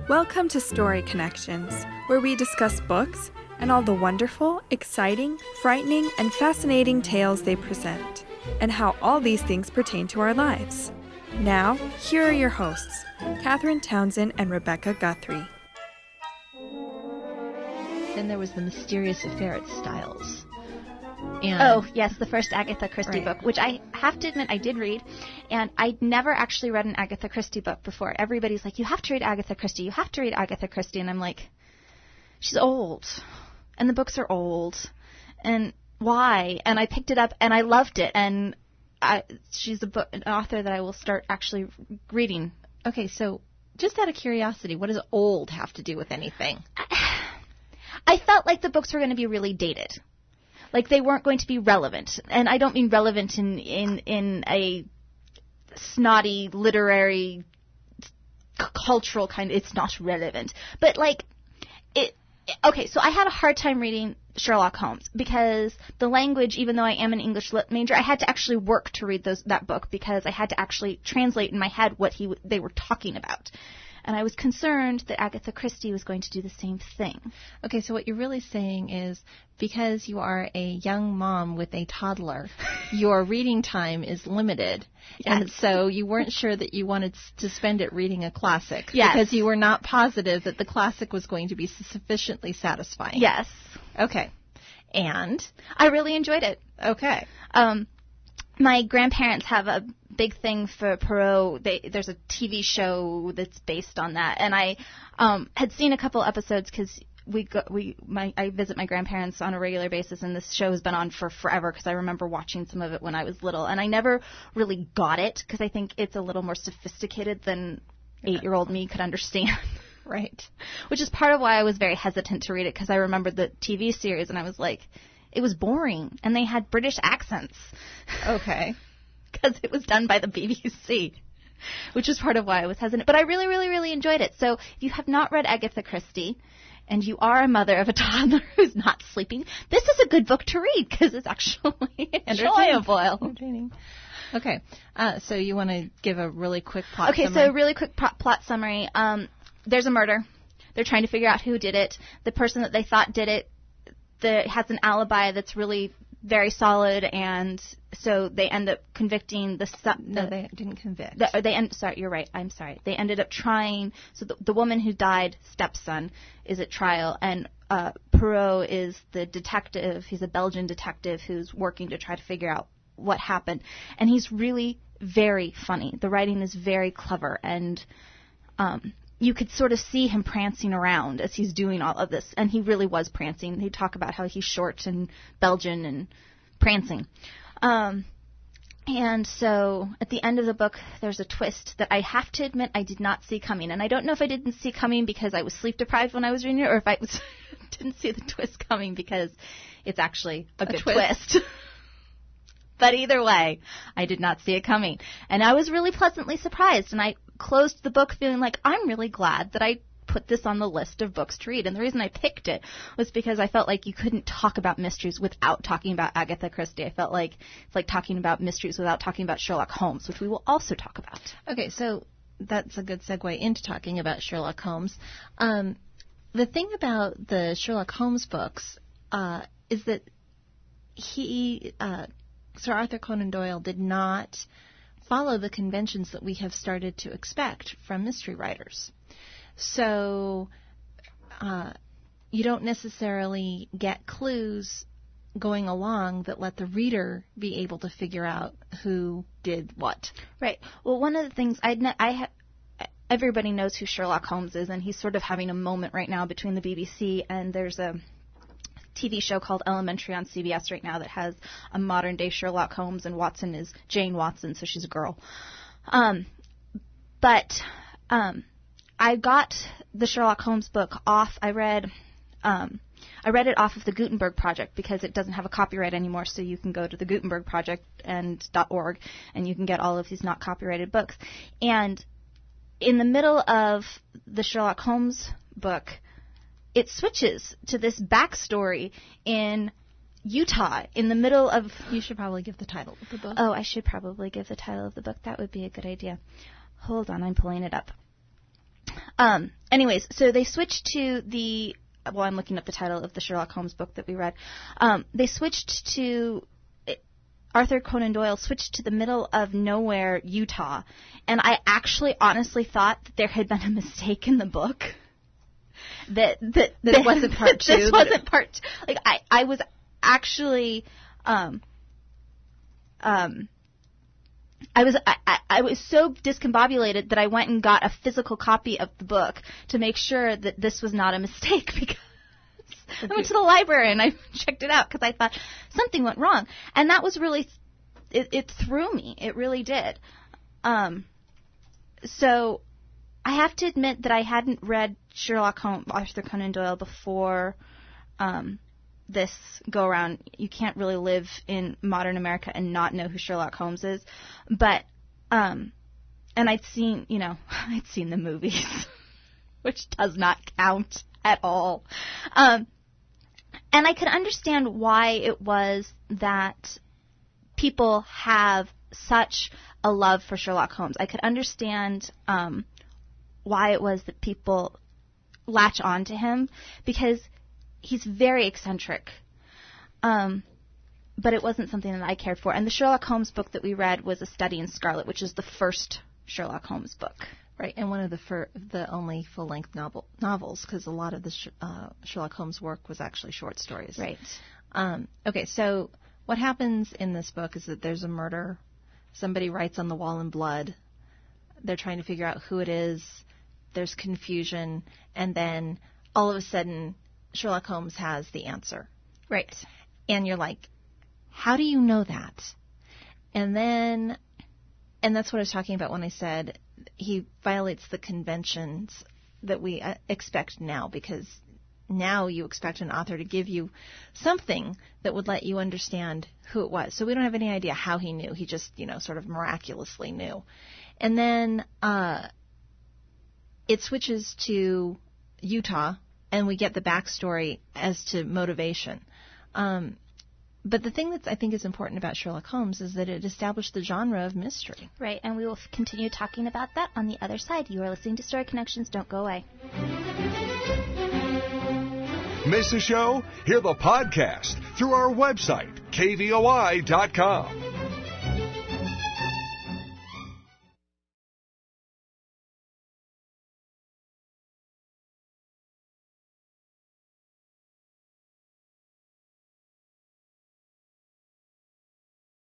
Welcome to Story Connections, where we discuss books and all the wonderful, exciting, frightening, and fascinating tales they present, and how all these things pertain to our lives. Now, here are your hosts, Kathryn Townsend and Rebecca Guthrie. Then there was The Mysterious Affair at Styles. And oh, yes, the first Agatha Christie book, which I have to admit I did read, and I'd never actually read an Agatha Christie book before. Everybody's like, you have to read Agatha Christie, you have to read Agatha Christie, and I'm like, she's old, and the books are old, and why? And I picked it up, and I loved it, and she's an author that I will start actually reading. Okay, so just out of curiosity, what does old have to do with anything? I felt like the books were going to be really dated. Like they weren't going to be relevant. And I don't mean relevant in a snotty, literary, cultural kind of, it's not relevant. But like, okay, so I had a hard time reading Sherlock Holmes because the language, even though I am an English lit major, I had to actually work to read that book because I had to actually translate in my head what they were talking about. And I was concerned that Agatha Christie was going to do the same thing. Okay, so what you're really saying is because you are a young mom with a toddler, your reading time is limited. Yes. And so you weren't sure that you wanted to spend it reading a classic. Yes. Because you were not positive that the classic was going to be sufficiently satisfying. Yes. Okay. And? I really enjoyed it. Okay. My grandparents have a big thing for Poirot. There's a TV show that's based on that, and I had seen a couple episodes because I visit my grandparents on a regular basis, and this show has been on for forever because I remember watching some of it when I was little, and I never really got it because I think it's a little more sophisticated than 8-year-old me could understand. Right. Which is part of why I was very hesitant to read it because I remembered the TV series, and I was like, it was boring, and they had British accents. Okay. Because it was done by the BBC, which is part of why I was hesitant. But I really, really, really enjoyed it. So if you have not read Agatha Christie, and you are a mother of a toddler who's not sleeping, this is a good book to read because it's actually enjoyable. Entertaining. Okay. So you want to give a really quick plot summary? Okay, so a really quick plot summary. There's a murder. They're trying to figure out who did it. The person that they thought did it has an alibi that's really very solid, and so they end up convicting No, they didn't convict. Sorry, you're right. I'm sorry. They ended up trying. So the woman who died, stepson, is at trial, and Poirot is the detective. He's a Belgian detective who's working to try to figure out what happened, and he's really very funny. The writing is very clever, and you could sort of see him prancing around as he's doing all of this. And he really was prancing. He'd talk about how he's short and Belgian and prancing. And so at the end of the book, there's a twist that I have to admit I did not see coming. And I don't know if I didn't see coming because I was sleep deprived when I was reading it or if I didn't see the twist coming because it's actually a good twist. But either way, I did not see it coming. And I was really pleasantly surprised. And I closed the book feeling like I'm really glad that I put this on the list of books to read. And the reason I picked it was because I felt like you couldn't talk about mysteries without talking about Agatha Christie. I felt like it's like talking about mysteries without talking about Sherlock Holmes, which we will also talk about. Okay, so that's a good segue into talking about Sherlock Holmes. The thing about the Sherlock Holmes books is that Sir Arthur Conan Doyle did not follow the conventions that we have started to expect from mystery writers. So you don't necessarily get clues going along that let the reader be able to figure out who did what. Right. Well, one of the things everybody knows who Sherlock Holmes is, and he's sort of having a moment right now between the BBC and there's a TV show called Elementary on CBS right now that has a modern-day Sherlock Holmes, and Watson is Jane Watson, so she's a girl. But I got the Sherlock Holmes book off. I read it off of the Gutenberg Project because it doesn't have a copyright anymore, so you can go to the Gutenberg Project and .org, and you can get all of these not copyrighted books. And in the middle of the Sherlock Holmes book, it switches to this backstory in Utah in the middle of... You should probably give the title of the book. Oh, I should probably give the title of the book. That would be a good idea. Hold on, I'm pulling it up. Anyways, so they switched to the, well, I'm looking up the title of the Sherlock Holmes book that we read. They switched to, Arthur Conan Doyle switched to the middle of nowhere, Utah. And I actually honestly thought that there had been a mistake in the book. That it wasn't part two. This wasn't part two. Like, I was actually, I was so discombobulated that I went and got a physical copy of the book to make sure that this was not a mistake, because I went to the library and I checked it out because I thought something went wrong. And that was really, it threw me. It really did. So I have to admit that I hadn't read Sherlock Holmes, Arthur Conan Doyle, before this go-around. You can't really live in modern America and not know who Sherlock Holmes is. But, and I'd seen the movies, which does not count at all. And I could understand why it was that people have such a love for Sherlock Holmes. I could understand why it was that people latch on to him, because he's very eccentric. But it wasn't something that I cared for. And the Sherlock Holmes book that we read was A Study in Scarlet, which is the first Sherlock Holmes book. Right, and one of the only full-length novels, because a lot of the Sherlock Holmes work was actually short stories. Right. Okay, so what happens in this book is that there's a murder. Somebody writes on the wall in blood. They're trying to figure out who it is. There's confusion, and then all of a sudden, Sherlock Holmes has the answer. Right. And you're like, how do you know that? And that's what I was talking about when I said he violates the conventions that we expect now, because now you expect an author to give you something that would let you understand who it was. So we don't have any idea how he knew. He just, sort of miraculously knew. And then it switches to Utah, and we get the backstory as to motivation. But the thing that I think is important about Sherlock Holmes is that it established the genre of mystery. Right, and we will continue talking about that on the other side. You are listening to Story Connections. Don't go away. Miss a show? Hear the podcast through our website, kvoi.com.